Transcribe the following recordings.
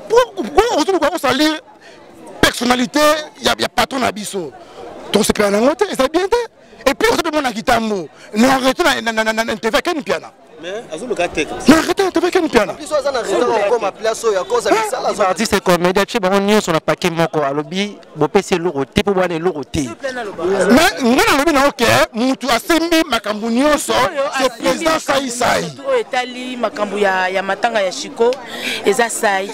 Pourquoi on salir personnalité, il y a patron à Bisso. Donc c'est bien, c'est bien. Et puis on se demande à Gitambo. Nous arrêtons un TV qu'un piano. Mais azulu katek. Nous arrêtons un TV qu'un piano. Biso za na restaurant comme ma place ya cause ça la zone. Artiste comédien chez baron nyo sur la paquet moko alobi bo pesi lourd type bo ane lourd té. Mais ngana lobi na OK, mutu asembi makambu nyonso, c'est président Sai. O etali makambu ya matanga ya Chiko eza Sai.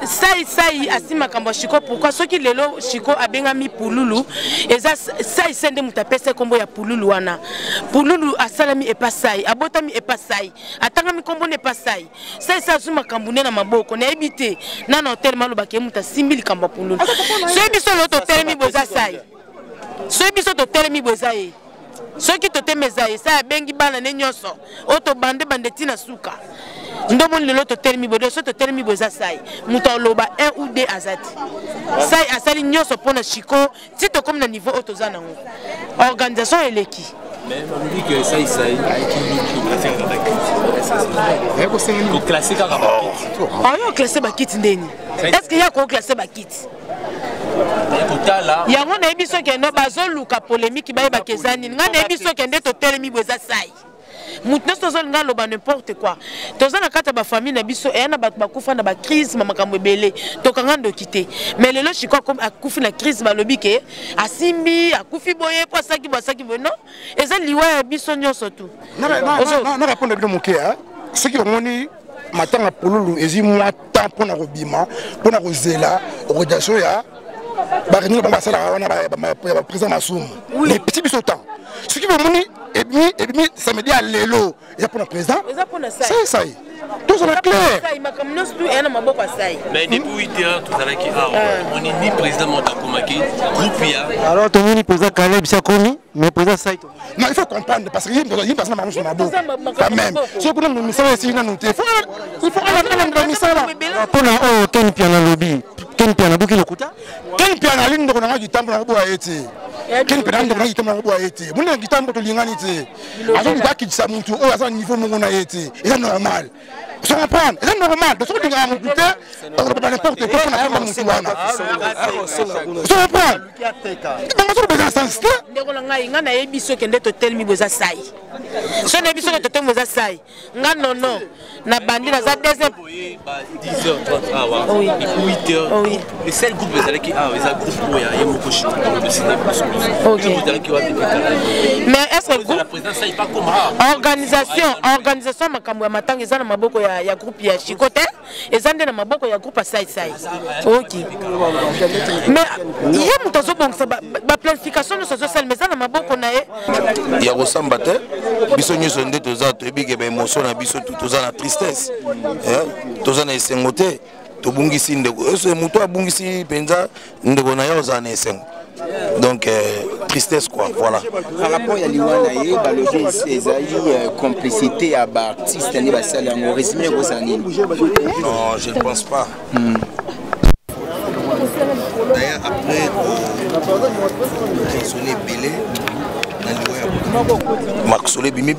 Sai asi makambu ya Chiko pourquoi soki lelo Chiko abengami Pululu eza Sai sende mutapese kombo ya Pululu wana. Pululu asalami epa Sai, abotami epa Sai. Atangami kombo ne pas Sai. Sai sa zuma kambune na maboko na ebité na na hotel maluba ke muta simbili kamba Pululu. So biso loto telemi boza Sai. So biso to telemi boza e. Soki to temeza e sa bengi bana ne nyoso. Oto bande tina suka. Ndomon lelo to telemi bodo so to telemi boza Sai. Muta loba 1 ou 2 azati. Sai asali nyoso pona Chiko tito comme na niveau auto zana ngo. Organisation eleki. Mais on dit que ça, il classique à on classé bakit ndeni. Est-ce qu'il y a quoi classé bakit? Il y a mon émission qui est no bazoluka polémique ba bakezani. Ngana émission qui est to telemi boza Sai. Maintenant ça zone ngalo ba n'importe quoi. Tozana kata ba famille na biso e na ba kufa na ba crise mama kamwebele to kangando kité. Mais lelo Chiko comme akufi na crise ba lobi ke asimbi akufi boye po saki bono. Eza liwa ya biso nyonso tout. Na répondre bien moké hein. Ce qui omoni matanga Pululu ezi moi temps pour na robima, pour na rozela, organisation ya ba réunion ba sala wana ba président Masumu. Les petits biso temps. Ce qui omoni et bien ça me dit à l'élo il y a pour le président ça tout ça clair mais depuis 8 heures tout à l'heure qui on est ni président Montakomaki groupe alors tout le monde président Caleb Siakomi mais président Sai non il faut comprendre parce que il y a personne marche sur ma bouche quand même si vous nous message ici dans nous il faut aller message pour na oh ken piano lobby ken piano buki lokuta ken piano lindo kuna gitambo na boa eti ken piano na gitambo na boa eti muna gitambo to lingani te azo ngaki tsa muntu o aza niveau mongo na eti c'est normal vous comprenez c'est normal de ce que nga mutu te pas n'importe quoi na kama mutu wana vous comprenez dans ce besoin sens ndeko ngai ngana yebiso kende to telmi boza Sai so na biso to telmi boza Sai ngano non na bandi na za deuxième 10h30 awa et 8h le seul groupe bezala ki ah eza groupe oya yemoko Chiko de cinéma mais est-ce que la présidence ça il pas comme organisation makambo ya matanga eza na maboko ya groupe ya Chiko te eza ndena maboko ya groupe Sai OK mais il y a muto zo bongsa ba planification no social mais eza na maboko na ye ya kosamba te biso nyonso nde toza toyebi ba émotion na biso toza na tristesse toza na esengo te tobungisi ndeko eso muto abungisi penza ndeko na yo za na esengo donc tristesse quoi voilà par rapport à liwana ye baloger ezali complicité à ba artiste ni ba sala en résumé ko sanini non je ne pense pas d'ailleurs après sonner belé Marc Solé bimé.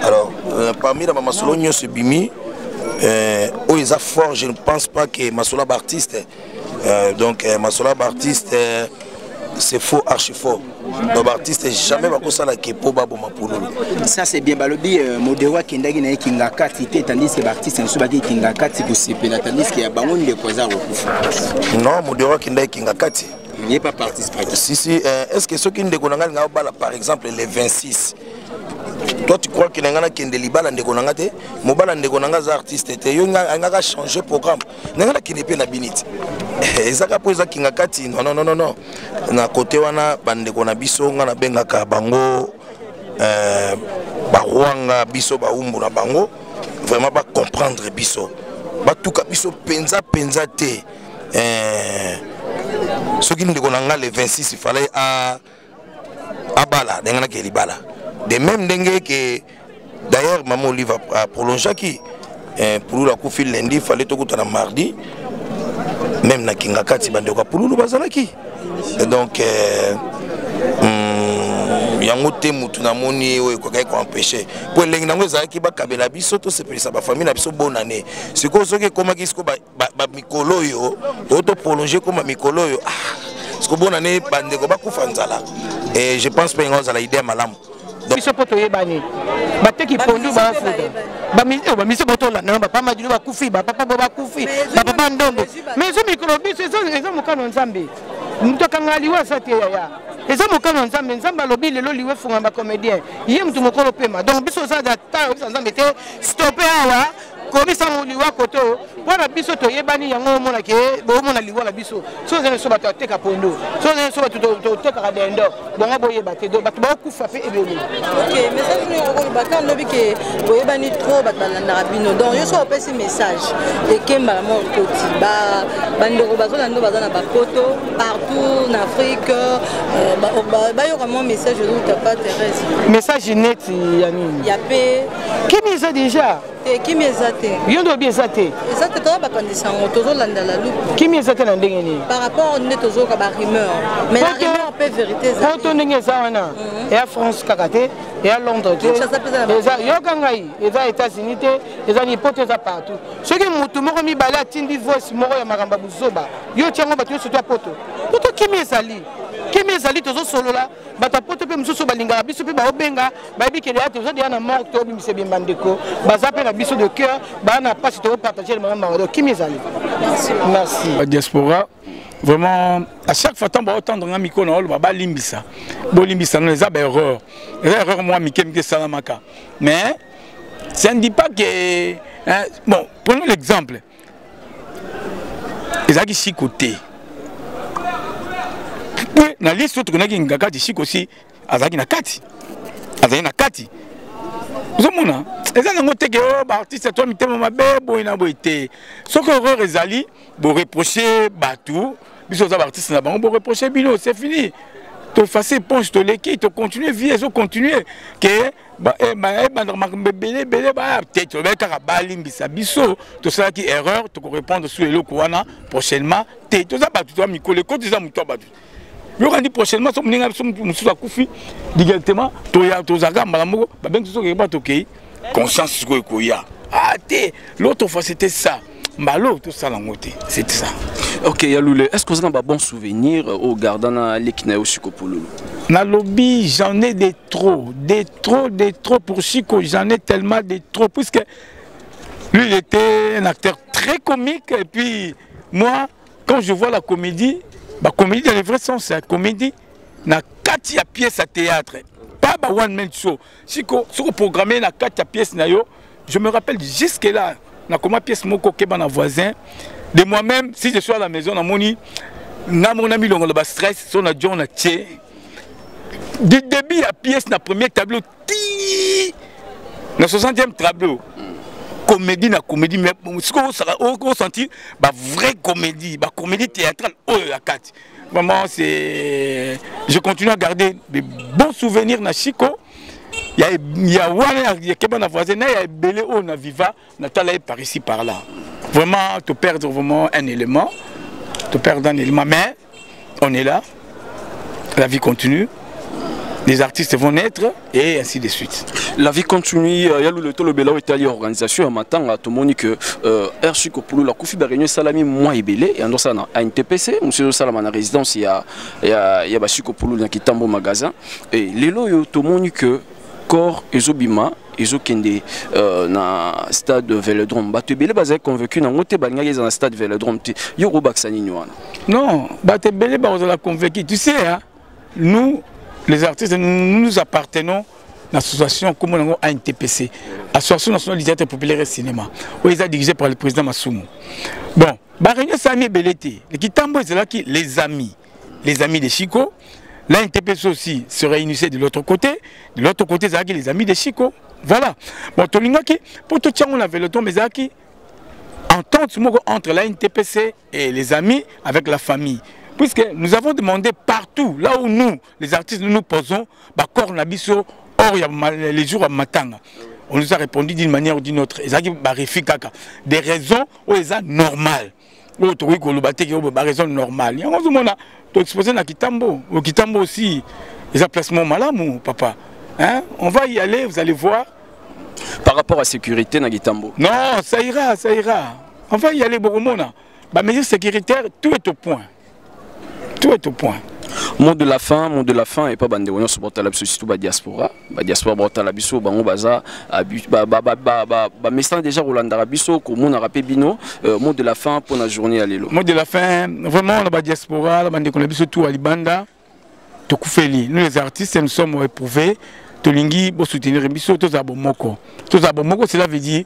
Alors, parmi la Masolo ce bimi, où ils sont forts, je ne pense pas que Masola artiste. Donc, Masola artiste, c'est faux, archi faux. Donc, artiste, jamais va ça la kepo babo mapululu. Ça c'est bien. Balobi, Modewa Kendagi na Kinga Kati, tandis que l'artiste ne soit pas Kinga Kati pour se péter, tandis qu'il y a Bangon de Koza au non, Modewa Kendagi Kinga Kati. Il n'est pas participé. Si, est-ce que ceux qui ne déconnent pas, par exemple, les 26, toi tu crois que les gens qui ne déconnent pas, les artistes, ils ont changé le programme. Ils ont changé le binit. Et ça, qui non. Na côté wana bande kona biso nga na benga ka bango baruanga biso ba umbu na bango vraiment ba comprendre biso ba tuka biso penza te ce qui nous dit les 26 il fallait à bala denga ke libala de même dengue que d'ailleurs maman Olive a prolongé qui pour la coup fil lundi il fallait tout na mardi même na Kingakati bande ko pour nous bazalaki donc yango te mutu na moni oyo ko ko empêcher po lengi nango ezalaki ba kabela biso to sepelisa ba famille na biso bonne année siko soki komaki siko ba mikolo yo to prolonger comme mikolo yo siko bonne année bandeko bakufa nzala et je pense pas ngozala idée malamu biso poto yebani bateki pondu ba fuda ba miso boto la namba pa majulu ba kufi ba papa ba kufi ba papa ndombo mais zo mikolo biso ezo mukano nzambe mtoka ngaliwa sate ya eza mokano nzambe nzambe alobi lelo liwe funga ba comédien ye mtu mokolo pema donc biso za data nzambe te stopper awa komisa liwa koto wana biso to yebani yango mona ke bo mona liwa la biso so zene so bato teka pondo so zene so bato to teka kadendo bonga boye baté do bato ba kufa pe ebele. OK message ni ko baka lobi ke bo yebani trop batalanda rabino donc yo so opesi message et kemba mo koti ba bandeko bazolando bazana ba koto partout en Afrique ba yo vraiment message de ta pas terrestre message net ya nini ya pe qui mise déjà qui mise yo ndo bien zate ezate to ba kandisa tozo landa la loupe qui mise zate na ndenge ni par rapport ne tozo ka ba rumeur mais la rumeur peut vérité za to ndenge za wana et à France kakate et à Londres te eza yo kangai eza États-Unis te eza ni hypothèse partout ce que mutu moko mi bala tindi voice moko ya makamba buzoba yo tiango bato surtout poto poto qui mise ali kimi ezali tozo solola bato poto pe mususu balingaka biso pe baobenga bayebikele ya tozo deya na mort tobimisa ebemba ndeko baza pe na biso de cœur baa na pasi tokopartage le makambo kimi ezali. Merci. La diaspora vraiment à chaque fois tant entendre un micro na olo ba limbisa bo limbisa non eza ba erreur moi mike salamaka mais ça ne dit pas que bon prenons l'exemple ezaki si côté na liste autre qu'on ngakati chiko aussi azaki na kati zomona eza nango teke ba artiste toi mitema mabe boina boité soko erreur ezali bo reprocher batou biso za artiste na bango bo reprocher bino c'est fini to effacer ponche to leki to continuer vie ezo continuer que belé peut-être ba limbisa biso to sala ki erreur to répondre sur eloko wana prochainement te to za batou to mikolo ko za muto batou yo kandi prochainement so mninga so mususu akufi directement to ya to zaga malamoko ba bengi so ke ba to ke conscience ko ekoya te l'autre fois c'était ça mbalo tout ça langote c'était ça. OK Yaloulé, est-ce que vous avez un bon souvenir au gardana lekina au Chico Pouloulou? Na lobby j'en ai des trop pour Chico, j'en ai tellement des trop puisque lui il était un acteur très comique et puis moi quand je vois la comédie dans le vrai sens, c'est la comédie. Na kati ya pièce à théâtre, pas ba one man show. Si on programmé na kati ya pièce na yo, je me rappelle jusque là, na comment pièce moko keba na voisin. De moi-même, si je suis à la maison, na moni, na mon ami longo ba stress, son na John na tché. Du début à pièce na premier tableau, na 60e tableau. Comédie na comédie mais ce qu'on sentir bah vraie comédie théâtrale la carte vraiment c'est je continue à garder des bons souvenirs na Chico il y a Keba na voisin il y a belé au na viva na tala par ici par là vraiment te perdre vraiment un élément mais on est là, la vie continue. Les artistes vont naître et ainsi de suite. La vie continue. Il y a le Tolobela où est l'organisation. Maintenant, tout le monde que Chico Pouloulou la Koufi Réunion Salami moi et Belé et en ça à une TPC. Monsieur Salama na résidence il y a Chico Pouloulou qui tambo magasin et les lots tout le monde que corps et Zobima et Zokende na stade Vélodrome. Bato Belé bazé convaincu na moté balingaki dans stade Vélodrome. Yoro Baksani Nyoana. Non, Bato Belé bazé convaincu. Tu sais hein, nous les artistes, nous appartenons à l'association comme ANTPC, Association nationale du théâtre populaire et cinéma, où ils sont dirigés par le président Massoumou. Bon, Réunion Sami Belleté, les amis de Chico, l'ANTPC aussi se réunissait de l'autre côté, c'est les amis de Chico. Voilà. Bon, pour tout le monde, on avait le temps, mais entente entre l'ANTPC et les amis avec la famille. Puisque nous avons demandé partout, là où nous, les artistes, nous posons, les jours à Matanga. On nous a répondu d'une manière ou d'une autre. Des raisons où ils sont normales. Des raisons normales. On a exposé à Kitambo. Au Kitambo aussi, Les placements malamu, papa. Hein? On va y aller, vous allez voir. Par rapport à la sécurité, Nagitambo. Non, ça ira, ça ira. On va y aller, Boromona. Bah, mesures sécuritaires, tout est au point. Tout est au point. Mot de la fin et pas bande on se porte la surtout ba diaspora porte la biso bango baza ba message déjà Rolanda biso ko mon rapé bino mot de la fin pour la journée à lelo. Mot de la fin vraiment la diaspora la bande qu'on biso tout à Libanda to kufeli nous les artistes nous sommes éprouvés to lingi bo soutenir biso to za bomoko cela veut dire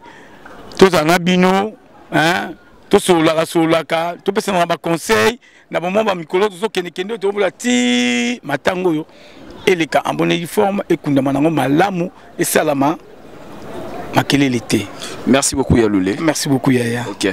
to za na bino hein to solaka to pesa na ba conseil na moment ba mikolo to kende to bola ti matango yo eleka en bonne forme et kundama nango malamu et salama makelele te. Merci beaucoup Yaloulé. Merci beaucoup Yaya. OK.